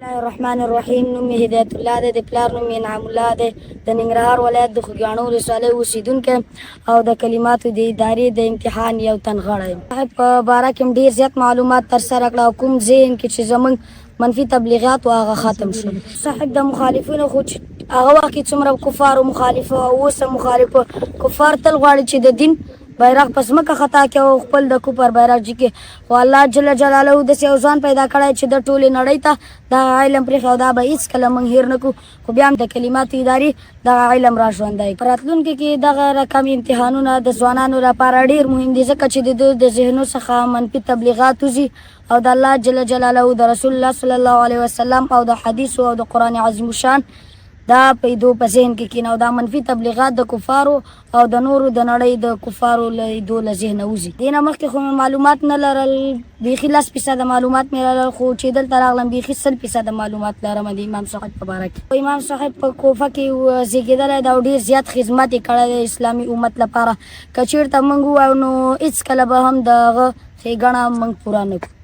الله الرحمن الرحیم. نوم مې هدایت الله دی، د پلار نوم مې انعام الله دی، د ننګرهار ولایت د خوږیاڼو ولسوالۍ اوسېدونکی او د کلماتو د ادارې د امتحان یو تن غړی یم. په باره کې ډېر زیات معلومات ترسره کړه او کوم ذهن کې چې زموږ منفي تبلیغات و هغه ختم شول. صاحب د مخالفینو خو چې هغه وخت کې څومره کفارو مخالف او اوس هم مخالف کفار تل غواړي چې د دین بیرغ په ځمکه خطا کړي او خپل د کفر بیرغ جګي، خو الله جل جلاله داسې یو ځوان پیدا کړی چې د ټولې نړۍ ته دغه علم پرېښی او دا به هېڅکله موږ هېر نه کړو، خو بیا هم د کلماتو ادارې دغه علم را ژوندی. په راتلونکي کې دغه رقم امتحانونه د ځوانانو لپاره ډېر مهم دي، ځکه چې د دوی د ذهنو څخه منفي تبلیغات وځي او د الله جل جلاله د رسول الله صلی الله علیه وسلم او د حدیثو او د قرآن عظیم الشان دا پیدو په ذهن کې کېنه او دا منفي تبلیغات د کفارو او د نورو د نړۍ د کفارو له لیدو له ذهنه وځي. دې نه مخکې خو مې معلومات نه لرل، بیخي 10% معلومات مې لرل، خو چې دلته راغلم بیخي 100% معلومات لرم د امام صاحب په باره کې. امام صاحب په کوفه کې زیږېدلی دی او ډېر زیات خدمت یې کړی دی اسلامي امت لپاره. که چېرته موږ ووایو نو هېڅکله به هم د هغه ښېګڼه موږ پوره نه کړو.